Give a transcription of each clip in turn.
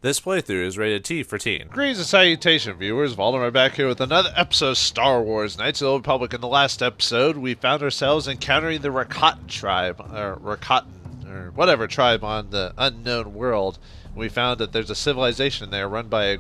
This playthrough is rated T for teen. Greetings and salutation, viewers. Vauldemare back here with another episode of Star Wars Knights of the Old Republic. In the last episode, we found ourselves encountering the Rakata tribe, or Rakatan, or whatever tribe on the unknown world. We found that there's a civilization there run by a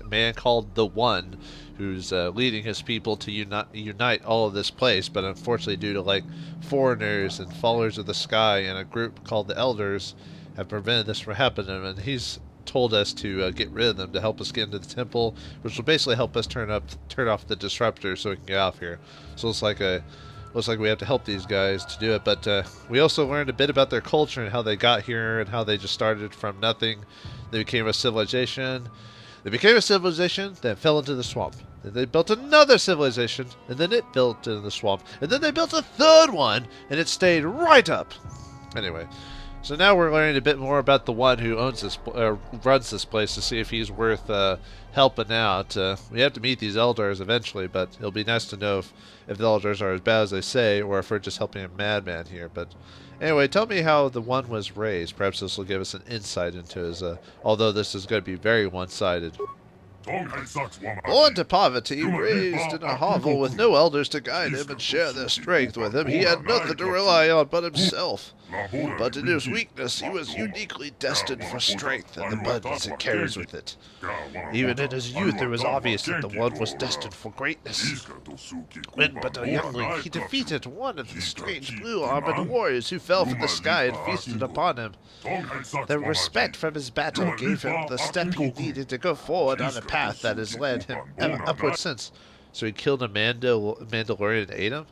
man called the One, who's leading his people to unite all of this place. But unfortunately, due to like foreigners and followers of the sky and a group called the Elders, have prevented this from happening. And he's told us to get rid of them to help us get into the temple, which will basically help us turn off the disruptor so we can get off here. So it's like looks like we have to help these guys to do it. But we also learned a bit about their culture and how they got here and how they just started from nothing. They became a civilization. Then fell into the swamp. Then they built another civilization, and then it built into the swamp. And then they built a third one, and it stayed right up. Anyway. So now we're learning a bit more about the One who owns this, runs this place, to see if he's worth helping out. We have to meet these elders eventually, but it'll be nice to know if the elders are as bad as they say, or if we're just helping a madman here. But anyway, tell me how the One was raised. Perhaps this will give us an insight into his, although this is going to be very one-sided. Born to poverty, raised in a hovel with no elders to guide him and share their strength with him, he had nothing to rely on but himself. But in his weakness, he was uniquely destined for strength and the burdens it carries with it. Even in his youth, it was obvious that the One was destined for greatness. When but a youngling, he defeated one of the strange blue-armored warriors who fell from the sky and feasted upon him. The respect from his battle gave him the step he needed to go forward on a path that has led him upward since. So he killed a Mandalorian and ate him?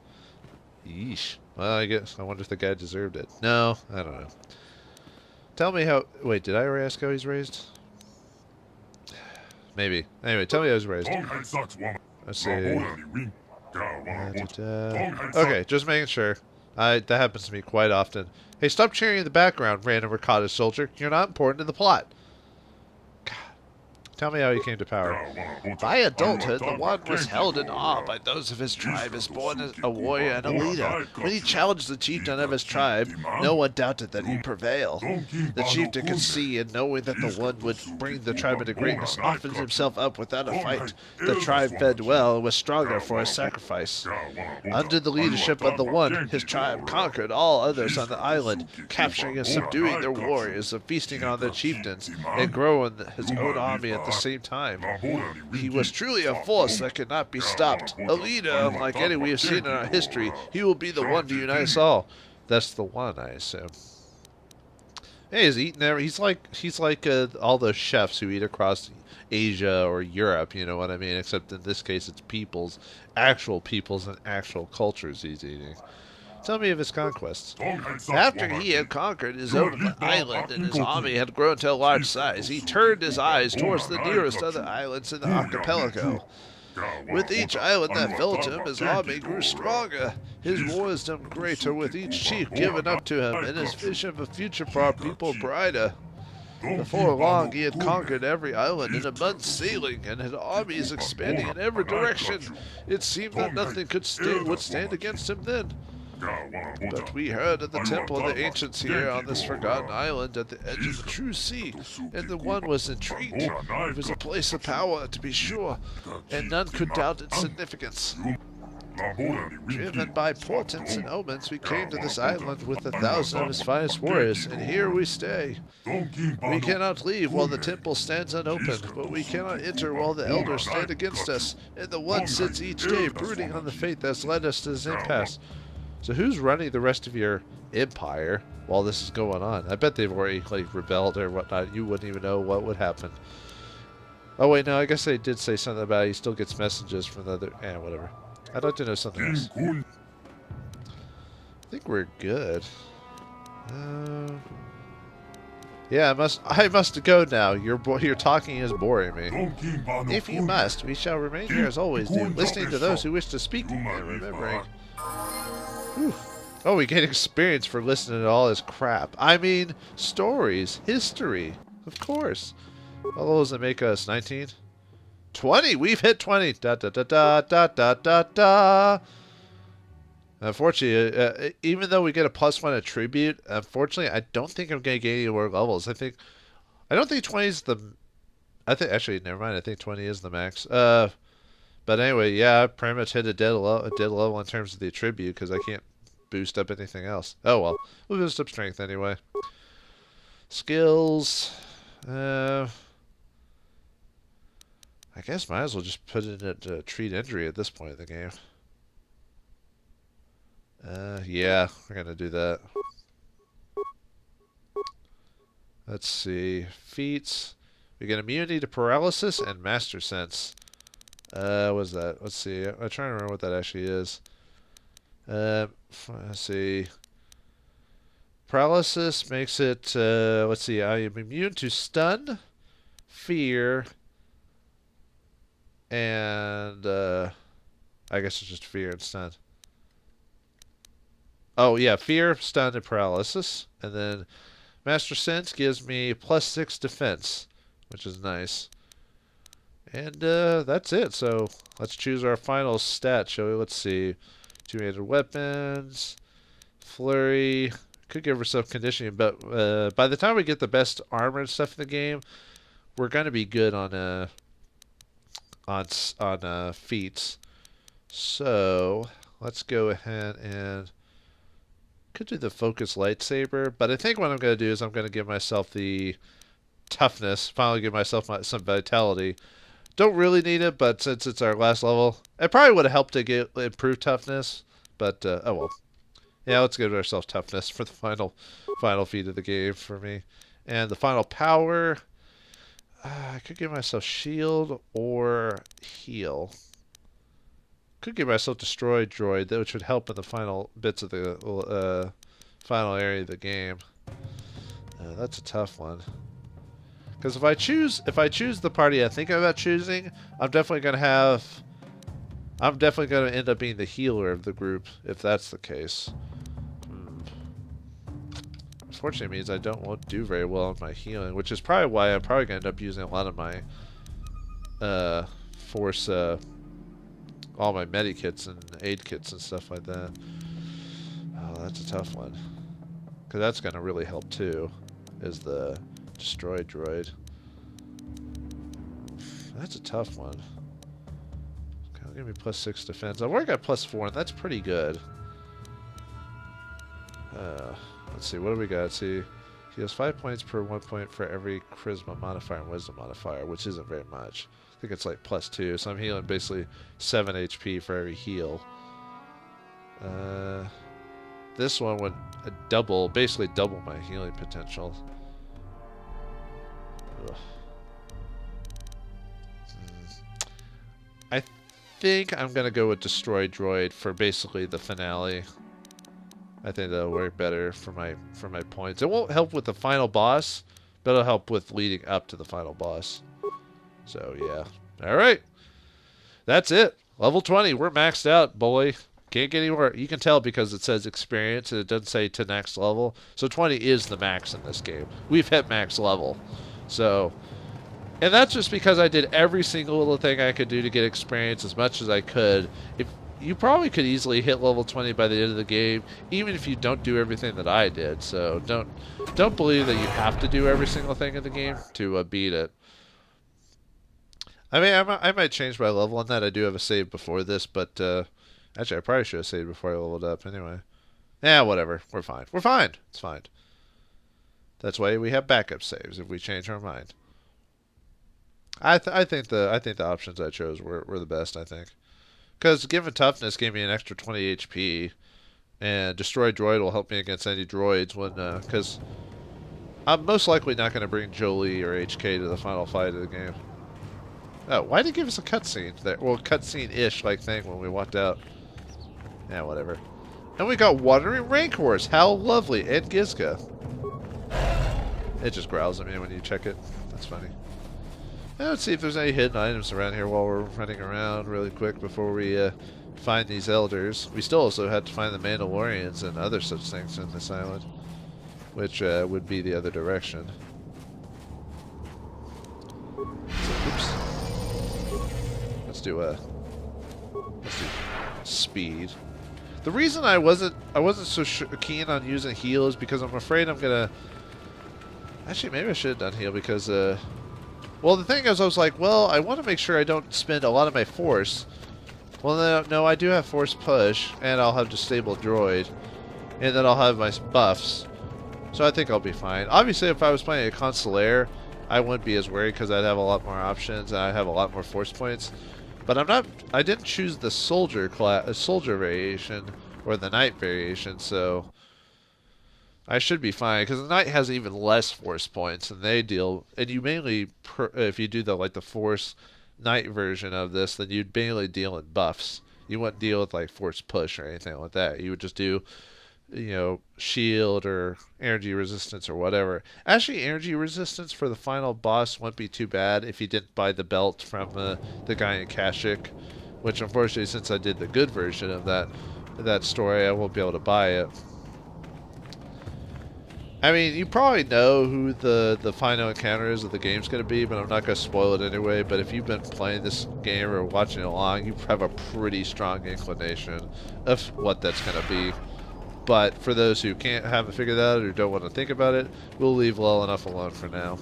Yeesh. Well, I wonder if the guy deserved it. No, I don't know. Tell me how... Wait, did I already ask how he's raised? Maybe. Anyway, tell me how he's raised. Let's see. Okay, just making sure. That happens to me quite often. Hey, stop cheering in the background, random Rakata soldier. You're not important to the plot. Tell me how he came to power. By adulthood, the One was held in awe by those of his tribe as born as a warrior and a leader. When he challenged the chieftain of his tribe, no one doubted that he'd prevail. The chieftain could see, and knowing that the One would bring the tribe into greatness, offered himself up without a fight. The tribe fed well and was stronger for his sacrifice. Under the leadership of the One, his tribe conquered all others on the island, capturing and subduing their warriors and feasting on their chieftains, and growing his own army at the same time. He was truly a force that could not be stopped. A leader unlike any we have seen in our history. He will be the One to unite us all. That's the One, I assume. Hey, he's eating there. He's like all those chefs who eat across Asia or Europe, you know what I mean? Except in this case, it's actual peoples and actual cultures he's eating. Tell me of his conquests. After he had conquered his own island and his army had grown to a large size, he turned his eyes towards the nearest other islands in the archipelago. With each island that fell to him, his army grew stronger, his wisdom greater with each chief given up to him, and his vision of a future for our people brighter. Before long, he had conquered every island in a month's sailing, and his armies expanding in every direction. It seemed that nothing would stand against him then. But we heard of the temple of the ancients here on this forgotten island at the edge of the true sea, and the One was intrigued. It was a place of power, to be sure, and none could doubt its significance. Driven by portents and omens, we came to this island with 1,000 of his finest warriors, and here we stay. We cannot leave while the temple stands unopened, but we cannot enter while the elders stand against us, and the One sits each day brooding on the fate that's led us to this impasse. So who's running the rest of your empire while this is going on? I bet they've already rebelled or whatnot. You wouldn't even know what would happen. Oh wait, no, I guess they did say something about he still gets messages from the other. Whatever. I'd like to know something else. I think we're good. Yeah, I must go now. Your talking is boring me. If you must, we shall remain here as always do, listening to those who wish to speak and remembering. Whew. Oh, we get experience for listening to all this crap. I mean, stories, history, of course. How old does it make us? 19? 20! We've hit 20! Da da da da da da da da! Unfortunately, even though we get a +1 attribute, unfortunately, I don't think I'm going to get any more levels. I think I don't think 20 is the... I think, actually, never mind. I think 20 is the max. But anyway, yeah, I pretty much hit a dead level in terms of the attribute because I can't boost up anything else. Oh well, we'll boost up strength anyway. Skills. I guess might as well just put it at treat injury at this point in the game. Yeah, we're gonna do that. Let's see. Feats. We get immunity to paralysis and master sense. What's that? Let's see. I'm trying to remember what that actually is. Let's see. Paralysis makes it, let's see, I am immune to stun, fear, and, I guess it's just fear and stun. Oh, yeah, fear, stun, and paralysis. And then Master Sense gives me +6 defense, which is nice. And that's it. So let's choose our final stat, shall we? Let's see. 2-handed weapons, flurry. Could give ourselves conditioning, but by the time we get the best armor and stuff in the game, we're gonna be good on feats. So let's go ahead and could do the focus lightsaber, but I think what I'm gonna do is I'm gonna give myself the toughness. Finally, give myself some vitality. Don't really need it, but since it's our last level, it probably would have helped to get improved toughness. But oh well. Yeah, let's give ourselves toughness for the final feat of the game for me. And the final power, I could give myself shield or heal. Could give myself destroy droid, which would help in the final bits of the final area of the game. That's a tough one. Because if I choose the party I think about choosing, I'm definitely gonna end up being the healer of the group if that's the case. Unfortunately, it means I won't do very well on my healing, which is probably why I'm probably gonna end up using a lot of my force, all my medikits and aid kits and stuff like that. Oh, that's a tough one. Because that's gonna really help too, is the destroy droid. That's a tough one. It'll give me +6 defense. I've already got +4, and that's pretty good. Let's see, what do we got? Let's see, he has 5 points per 1 point for every charisma modifier and wisdom modifier, which isn't very much. I think it's like +2, so I'm healing basically 7 HP for every heal. This one would basically double my healing potential. Ugh. I think I'm gonna go with Destroy Droid for basically the finale. I think that'll work better for my points. It won't help with the final boss, but it'll help with leading up to the final boss. So yeah. Alright. That's it. Level 20. We're maxed out, boy. Can't get anywhere. You can tell because it says experience and it doesn't say to next level. So 20 is the max in this game. We've hit max level. So, and that's just because I did every single little thing I could do to get experience as much as I could. If you probably could easily hit level 20 by the end of the game, even if you don't do everything that I did. So don't believe that you have to do every single thing in the game to beat it. I mean, I might change my level on that. I do have a save before this, but actually, I probably should have saved before I leveled up anyway. Yeah, whatever. We're fine. We're fine. It's fine. That's why we have backup saves if we change our mind. I think the options I chose were the best. I think because given toughness gave me an extra 20 HP, and destroy droid will help me against any droids when because I'm most likely not going to bring Jolie or HK to the final fight of the game. Oh, why did it give us a cutscene there? Well, cutscene-ish like thing when we walked out. Yeah, whatever. And we got Wandering Rancors. How lovely. And Gizka. It just growls at me when you check it. That's funny. Now, let's see if there's any hidden items around here while we're running around really quick before we find these elders. We still also had to find the Mandalorians and other such things in this island, which would be the other direction. Oops. Let's do speed. The reason I wasn't so keen on using heal is because I'm afraid I'm gonna Actually, maybe I should have done heal because, well, the thing is, I was like, well, I want to make sure I don't spend a lot of my force. Well, no, I do have force push, and I'll have disable droid, and then I'll have my buffs. So I think I'll be fine. Obviously, if I was playing a Consular, I wouldn't be as worried because I'd have a lot more options and I'd have a lot more force points. But I'm not. I didn't choose the soldier variation or the knight variation, so I should be fine because the knight has even less force points, and they deal. And you mainly, if you do the force knight version of this, then you'd mainly deal in buffs. You wouldn't deal with like force push or anything like that. You would just do, shield or energy resistance or whatever. Actually, energy resistance for the final boss wouldn't be too bad if you didn't buy the belt from the guy in Kashyyyk, which unfortunately, since I did the good version of that story, I won't be able to buy it. I mean, you probably know who the final encounter is of the game's going to be, but I'm not going to spoil it anyway. But if you've been playing this game or watching it along, you have a pretty strong inclination of what that's going to be. But for those who haven't figured that out or don't want to think about it, we'll leave well enough alone for now.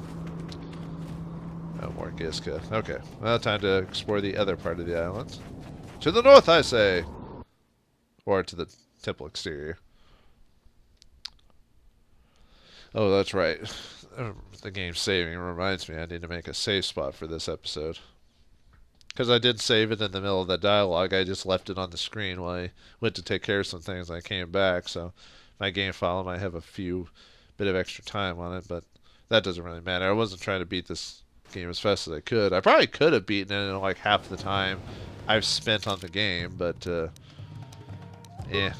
No more Giska. Okay, now time to explore the other part of the island. To the north, I say! Or to the temple exterior. Oh, that's right. The game's saving reminds me I need to make a save spot for this episode. Because I did save it in the middle of the dialogue, I just left it on the screen while I went to take care of some things and I came back, so my game file might have a bit of extra time on it, but that doesn't really matter. I wasn't trying to beat this game as fast as I could. I probably could have beaten it in like half the time I've spent on the game, but yeah.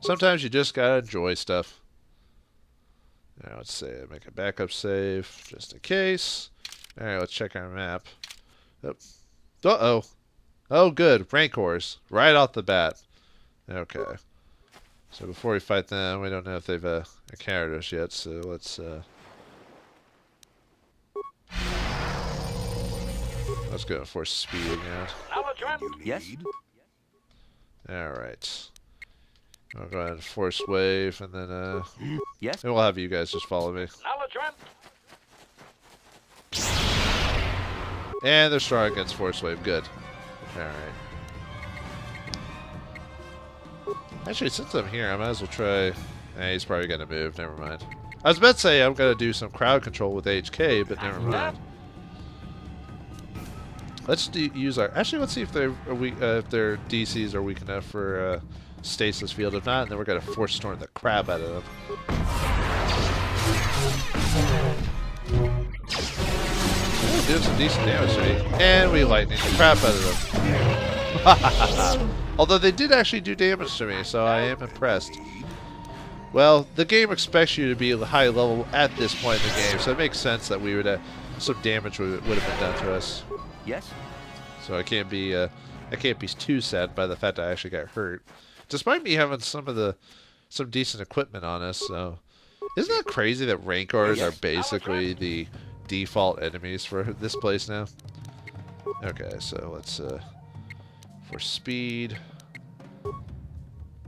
Sometimes you just gotta enjoy stuff. Now let's say make a backup save just in case. Alright, let's check our map. Uh-oh. Oh, good. Rancors. Right off the bat. Okay. So before we fight them, we don't know if they've encountered us yet, so let's go for speed again. Yes? Alright. I'll go ahead and force wave, and then, yes? And we'll have you guys just follow me. And they're strong against force wave. Good. Alright. Actually, since I'm here, I might as well try... he's probably going to move. Never mind. I was about to say I'm going to do some crowd control with HK, but never mind. Let's use our... Actually, let's see if their DCs are weak enough for stasis field. If not, then we're going to force storm the crap out of them. Doing some decent damage to me. And we lightning the crap out of them. Although they did actually do damage to me, so I am impressed. Well, the game expects you to be high level at this point in the game, so it makes sense that we would some damage would have been done to us. Yes. So I can't be too sad by the fact that I actually got hurt, despite me having some decent equipment on us. So isn't that crazy that Rancors are basically the default enemies for this place now? Okay, so let's for speed.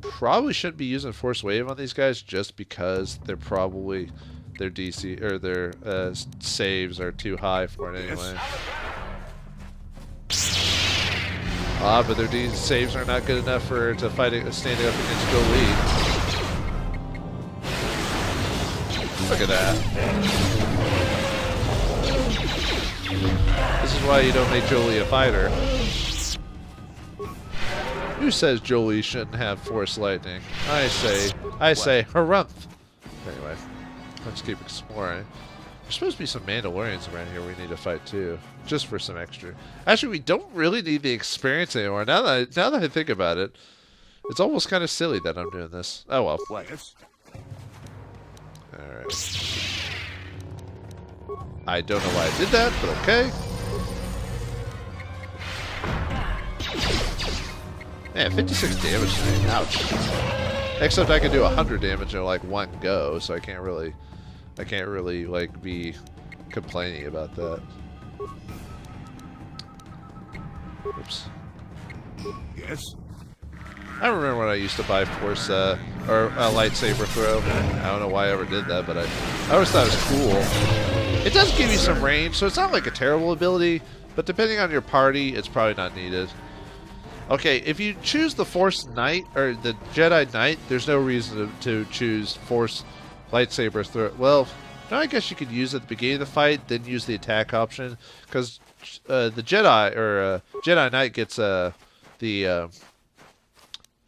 Probably shouldn't be using force wave on these guys just because they're probably their DC or their saves are too high for it anyway. But their saves are not good enough to fight standing up against Jolie. Look at that. This is why you don't make Jolie a fighter. Who says Jolie shouldn't have force lightning? I say, harumph. Anyway, let's keep exploring. There's supposed to be some Mandalorians around here we need to fight too, just for some extra. Actually, we don't really need the experience anymore. Now that I think about it, it's almost kind of silly that I'm doing this. Oh well. What? All right. I don't know why I did that, but okay. Man, 56 damage to me. Ouch. Except I can do 100 damage in like one go, so I can't really like be complaining about that. Oops. Yes. I remember when I used to buy force or a lightsaber throw. I don't know why I ever did that, but I always thought it was cool. It does give you some range, so it's not like a terrible ability, but depending on your party, it's probably not needed. Okay, if you choose the Force Knight or the Jedi Knight, there's no reason to choose Force lightsaber throw. Well, no, I guess you could use it at the beginning of the fight, then use the attack option, because the Jedi or Jedi Knight gets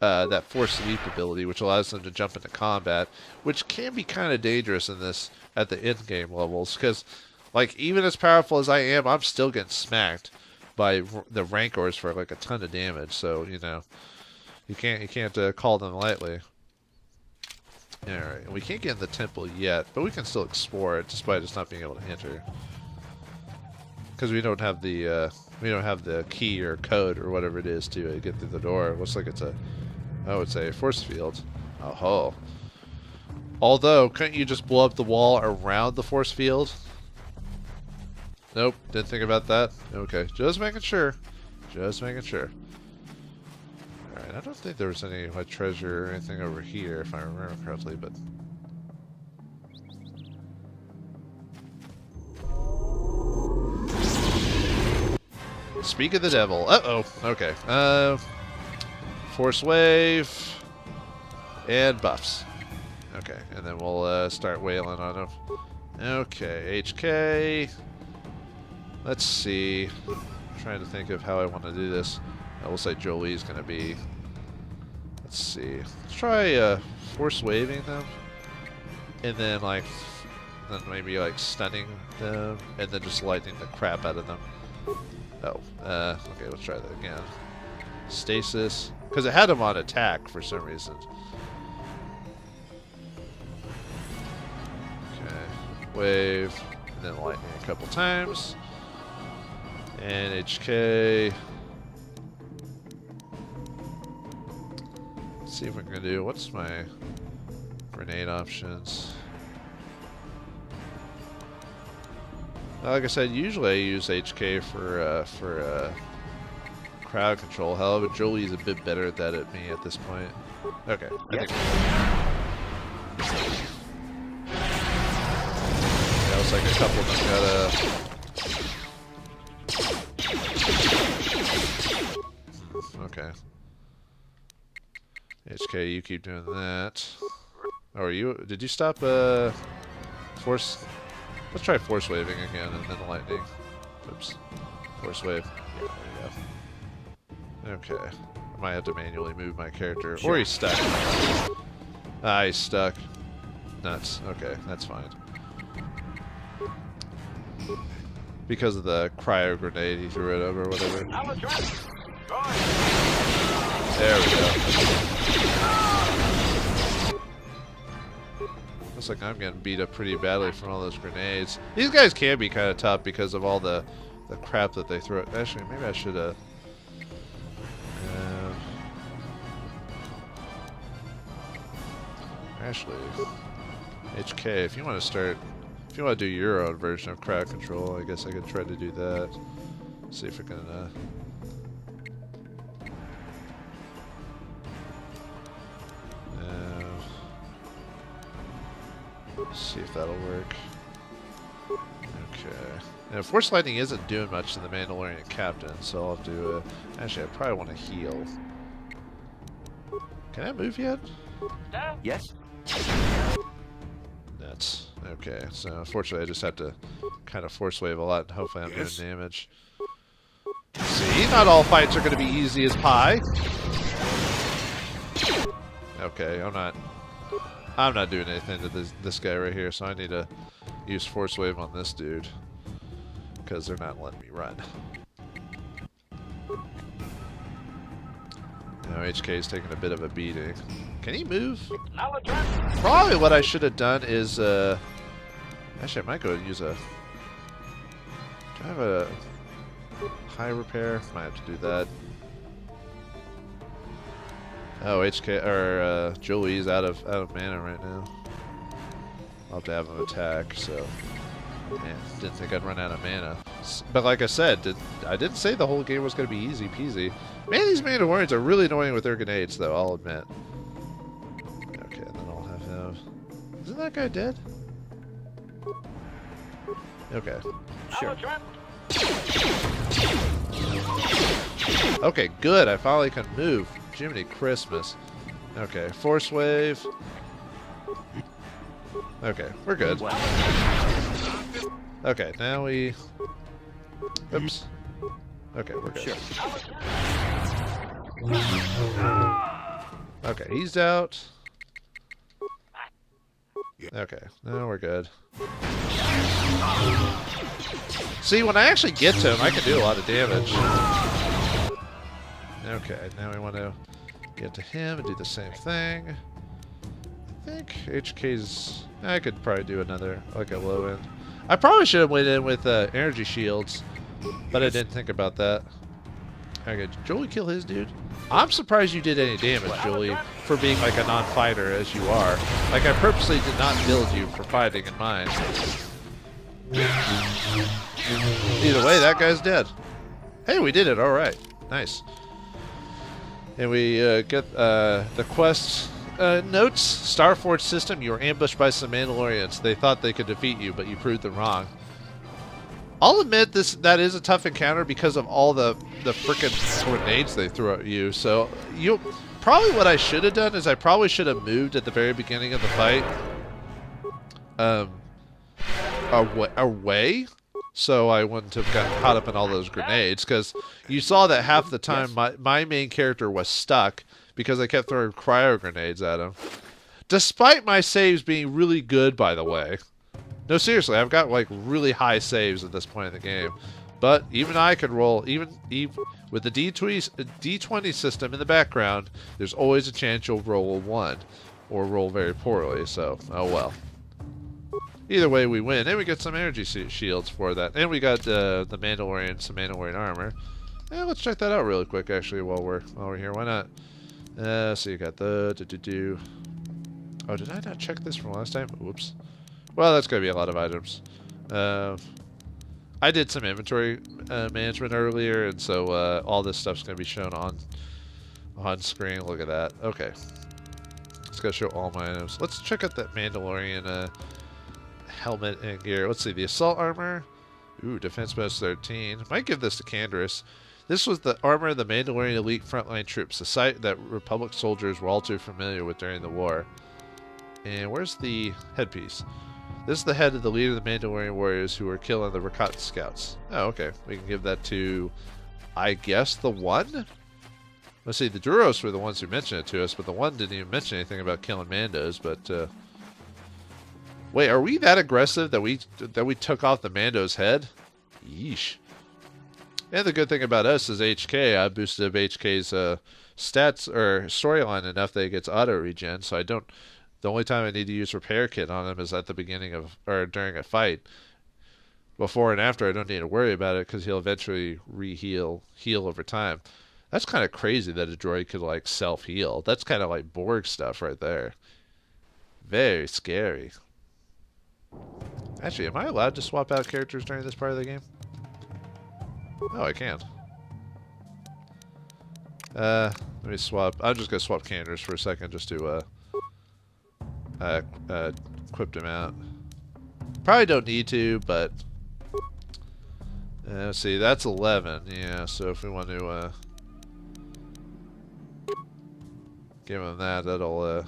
that Force Leap ability, which allows them to jump into combat, which can be kind of dangerous in this at the end game levels, because like even as powerful as I am, I'm still getting smacked by the Rancors for like a ton of damage. So you know, you can't call them lightly. All right, we can't get in the temple yet, but we can still explore it despite us not being able to enter, because we don't have the key or code or whatever it is to get through the door. It looks like it's a force field. Oh. Although, couldn't you just blow up the wall around the force field? Nope, didn't think about that. Okay, just making sure. Just making sure. Alright, I don't think there was any like treasure or anything over here, if I remember correctly, but... Speak of the devil. Uh-oh. Okay. Force wave. And buffs. Okay, and then we'll start wailing on them. Okay, HK. Let's see. I'm trying to think of how I want to do this. We'll say Jolie's going to be... Let's see. Let's try force waving them. And then maybe like stunning them. And then just lightning the crap out of them. Oh, okay, let's try that again. Stasis. Because it had him on attack for some reason. Okay. Wave. And then lightning a couple times. And HK. Let's see if we can do... What's my grenade options? Like I said, usually I use HK for crowd control. However, Jolie's a bit better at that at me at this point. Okay. I think that was like a couple of them got okay. HK, you keep doing that. Oh, did you stop force? Let's try force waving again and then lightning. Oops. Force wave. Yeah, there you go. Okay. I might have to manually move my character. Sure. Or he's stuck. Ah, he's stuck. Nuts. Okay, that's fine. Because of the cryo grenade, he threw it over or whatever. There we go. Looks like I'm getting beat up pretty badly from all those grenades. These guys can be kind of tough because of all the crap that they throw. Actually, maybe I should actually, HK, if you want to do your own version of crowd control, I guess I could try to do that. See if we can see if that'll work. Okay. Now, Force Lightning isn't doing much to the Mandalorian Captain, so I'll have to... actually, I probably want to heal. Can I move yet? Yes. Nuts. Okay, so unfortunately I just have to kind of Force Wave a lot, and hopefully I'm doing damage. See, not all fights are going to be easy as pie. Okay, I'm not doing anything to this guy right here, so I need to use Force Wave on this dude. Because they're not letting me run. Now HK is taking a bit of a beating. Can he move? Probably what I should have done is... actually, I might go and use a... Do I have a high repair? Might have to do that. Oh, HK or Jolie's out of mana right now. I'll have to have him attack, so Man, didn't think I'd run out of mana. But like I said, I didn't say the whole game was going to be easy peasy. Man, these Mandalorians are really annoying with their grenades, though, I'll admit. Okay, then I'll have him... Isn't that guy dead? Okay. Sure. Okay, good. I finally can move. Jiminy Christmas. Okay, Force Wave. Okay, we're good. Okay, now we... Oops. Okay, we're good. Sure. Okay, he's out. Okay, now we're good. See, when I actually get to him, I can do a lot of damage. Okay, now we want to get to him and do the same thing. I think HK's... I could probably do another, like a low end. I probably should have went in with energy shields, but I didn't think about that. Okay, did Jolie kill his dude? I'm surprised you did any damage, Jolie, for being like a non-fighter as you are. Like, I purposely did not build you for fighting in mind. Either way, that guy's dead. Hey, we did it, alright. Nice. And we get the quest notes. Starforge system, you were ambushed by some Mandalorians. They thought they could defeat you, but you proved them wrong. I'll admit that is a tough encounter because of all the frickin' grenades they threw at you. So probably what I should have done is I probably should have moved at the very beginning of the fight away, so I wouldn't have gotten caught up in all those grenades. Because you saw that half the time my main character was stuck because I kept throwing cryo grenades at him. Despite my saves being really good, by the way. No, seriously, I've got like really high saves at this point in the game. But even I could roll, even with the D20 system in the background, there's always a chance you'll roll a 1 or roll very poorly, so oh well. Either way, we win, and we get some energy shields for that. And we got the Mandalorian, some Mandalorian armor. Yeah, let's check that out really quick, actually, while we're here. Why not? So you got the... Oh, did I not check this from last time? Whoops. Well, that's going to be a lot of items. I did some inventory management earlier, and so all this stuff's going to be shown on screen. Look at that. Okay. It's going to show all my items. Let's check out that Mandalorian helmet and gear. Let's see. The assault armor. Ooh, defense bonus 13. Might give this to Canderous. This was the armor of the Mandalorian elite frontline troops, a sight that Republic soldiers were all too familiar with during the war. And where's the headpiece? This is the head of the leader of the Mandalorian warriors who were killing the Rakata scouts. Oh, okay. We can give that to, I guess, the one? Let's see, the Duros were the ones who mentioned it to us, but the one didn't even mention anything about killing Mandos, but, wait, are we that aggressive that we took off the Mando's head? Yeesh. And the good thing about us is HK, I boosted up HK's stats, or storyline enough that it gets auto-regen, so I don't... The only time I need to use repair kit on him is at the beginning of, or during a fight. Before and after, I don't need to worry about it because he'll eventually heal over time. That's kind of crazy that a droid could like self-heal. That's kind of like Borg stuff right there. Very scary. Actually, am I allowed to swap out characters during this part of the game? Oh, I can. Let me swap. I'm just gonna swap Canderous for a second just to equipped him out. Probably don't need to, but let's see, that's 11. Yeah, so if we want to give him that, that'll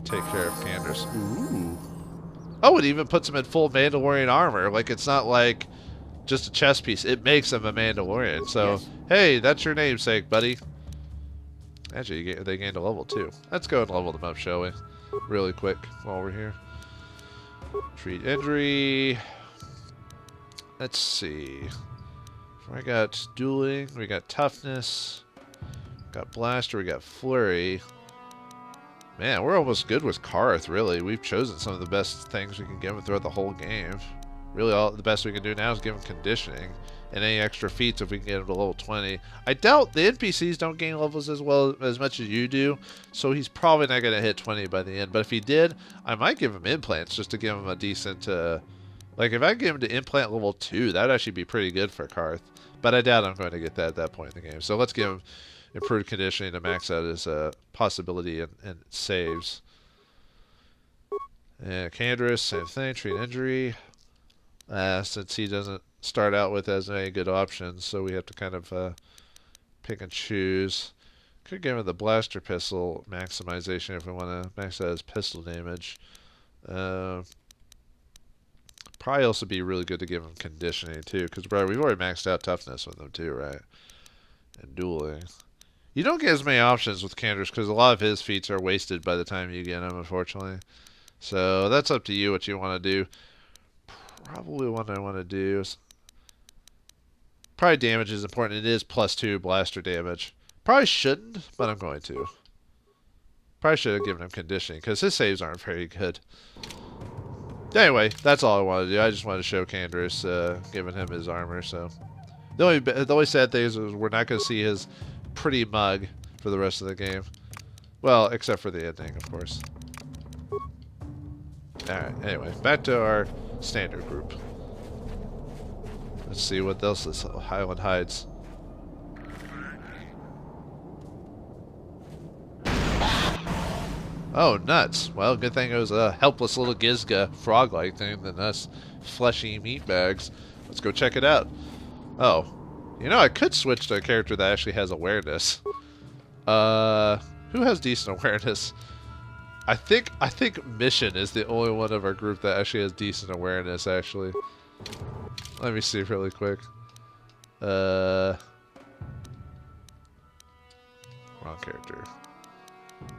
take care of Canderous. Ooh. Oh, it even puts him in full Mandalorian armor. Like, it's not like just a chest piece. It makes him a Mandalorian. So, yes. Hey, that's your namesake, buddy. Actually, they gained a level too. Let's go and level them up, shall we? Really quick while we're here. Treat injury. Let's see. I got dueling. We got toughness. Got blaster. We got flurry. Man, we're almost good with Karth, really. We've chosen some of the best things we can give him throughout the whole game. Really, all the best we can do now is give him conditioning. And any extra feats if we can get him to level 20. I doubt the NPCs don't gain levels as much as you do, so he's probably not going to hit 20 by the end. But if he did, I might give him implants just to give him a decent Like, if I give him to implant level 2, that'd actually be pretty good for Karth. But I doubt I'm going to get that at that point in the game. So let's give him improved conditioning to max out his possibility and saves. And Canderous, same thing, treat injury. Since he doesn't start out with as many good options, so we have to kind of pick and choose. Could give him the blaster pistol maximization if we want to max out his pistol damage. Probably also be really good to give him conditioning too, because we've already maxed out toughness with him too, right? And dueling. You don't get as many options with Canderous because a lot of his feats are wasted by the time you get him, unfortunately. So that's up to you what you want to do. Probably what I want to do is... Probably damage is important. It is +2 blaster damage. Probably shouldn't, but I'm going to. Probably should have given him conditioning because his saves aren't very good. Anyway, that's all I wanted to do. I just wanted to show Canderous, giving him his armor. So the only sad thing is we're not going to see his pretty mug for the rest of the game. Well, except for the ending, of course. Alright, anyway, back to our standard group. Let's see what else this Highland hides. Oh, nuts. Well, good thing it was a helpless little Gizga frog-like thing than us fleshy meat bags. Let's go check it out. Oh. You know, I could switch to a character that actually has awareness. Who has decent awareness? I think Mission is the only one of our group that actually has decent awareness, actually. Let me see really quick. Wrong character.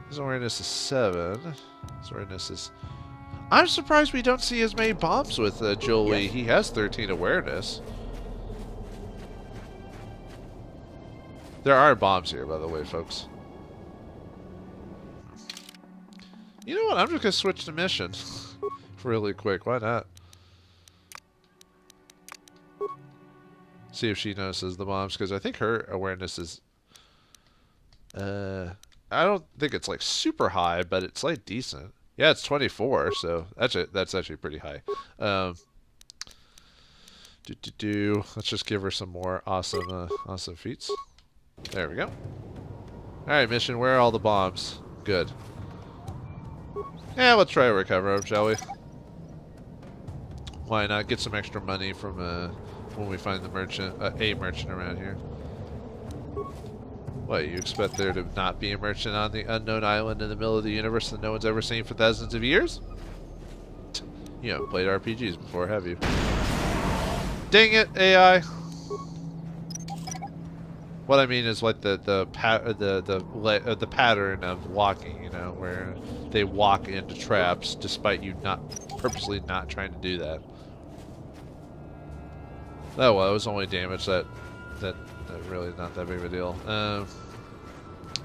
His awareness is 7. His awareness is... I'm surprised we don't see as many bombs with Jolie. Yes. He has 13 awareness. There are bombs here, by the way, folks. You know what? I'm just going to switch to Mission. Really quick. Why not? See if she notices the bombs, because I think her awareness is... I don't think it's like super high, but it's like decent. Yeah, it's 24, so that's actually pretty high. Let's just give her some more awesome awesome feats. There we go. Alright, Mission, where are all the bombs? Good. Yeah, let's try to recover them, shall we? Why not? Get some extra money from when we find the merchant, a merchant around here. What, you expect there to not be a merchant on the unknown island in the middle of the universe that no one's ever seen for thousands of years? You haven't played RPGs before, have you? Dang it, AI! What I mean is like the pattern of walking, you know, where they walk into traps despite you purposely not trying to do that. Oh well, it was only damage that really not that big of a deal.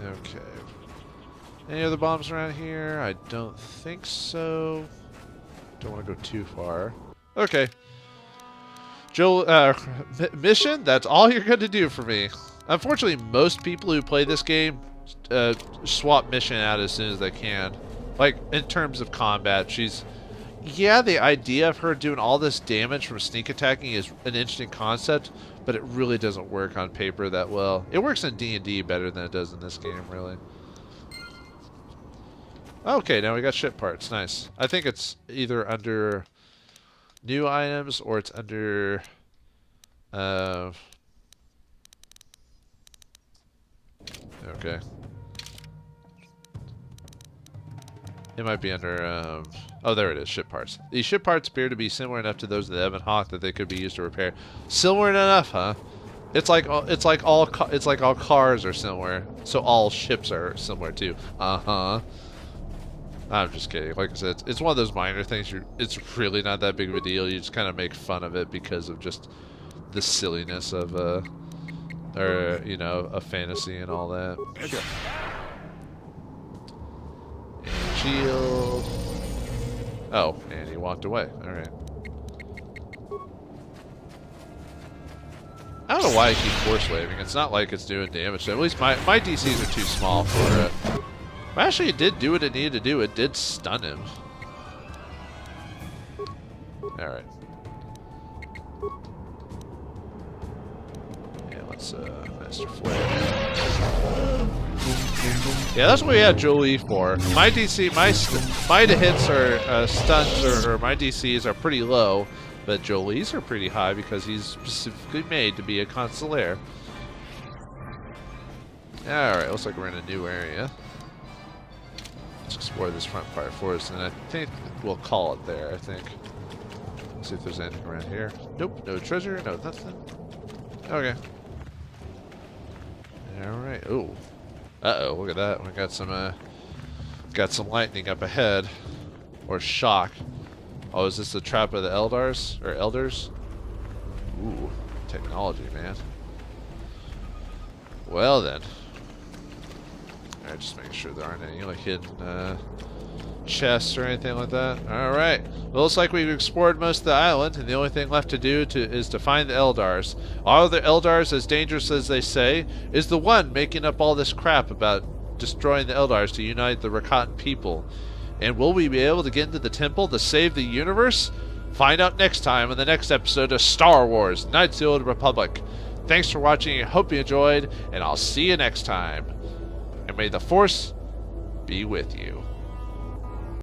Okay. Any other bombs around here? I don't think so. Don't want to go too far. Okay. Joel, Mission? That's all you're going to do for me. Unfortunately, most people who play this game swap Mission out as soon as they can. Like, in terms of combat, she's... Yeah, the idea of her doing all this damage from sneak attacking is an interesting concept, but it really doesn't work on paper that well. It works in D&D better than it does in this game, really. Okay, now we got ship parts. Nice. I think it's either under new items or it's under... Okay. It might be under... Oh, there it is. Ship parts. These ship parts appear to be similar enough to those of the Evan Hawk that they could be used to repair. Similar enough, huh? It's like all cars are similar, so all ships are similar too. I'm just kidding. Like I said, it's one of those minor things. It's really not that big of a deal. You just kind of make fun of it because of just the silliness of you know, a fantasy and all that. Sure. And shield. Oh, and he walked away. Alright. I don't know why I keep force waving. It's not like it's doing damage. At least my DCs are too small for it. But actually, it did do what it needed to do. It did stun him. Alright. Yeah, let's Master Flare. Yeah, that's what we had Jolie for. My DC, my hits are stuns or my DCs are pretty low, but Jolie's are pretty high because he's specifically made to be a consular. Alright, looks like we're in a new area. Let's explore this front part first, and I think we'll call it there, I think. Let's see if there's anything around here. Nope, no treasure, no nothing. Okay. Alright, ooh. Uh-oh, look at that. We got some lightning up ahead. Or shock. Oh, is this the trap of the Eldars? Or Elders? Ooh, technology, man. Well then. Alright, just making sure there aren't any like hidden chests or anything like that. Alright. Well, looks like we've explored most of the island, and the only thing left to do is to find the Eldars. Are the Eldars as dangerous as they say? Is the one making up all this crap about destroying the Eldars to unite the Rakatan people? And will we be able to get into the temple to save the universe? Find out next time in the next episode of Star Wars: Knights of the Old Republic. Thanks for watching, I hope you enjoyed, and I'll see you next time. And may the Force be with you.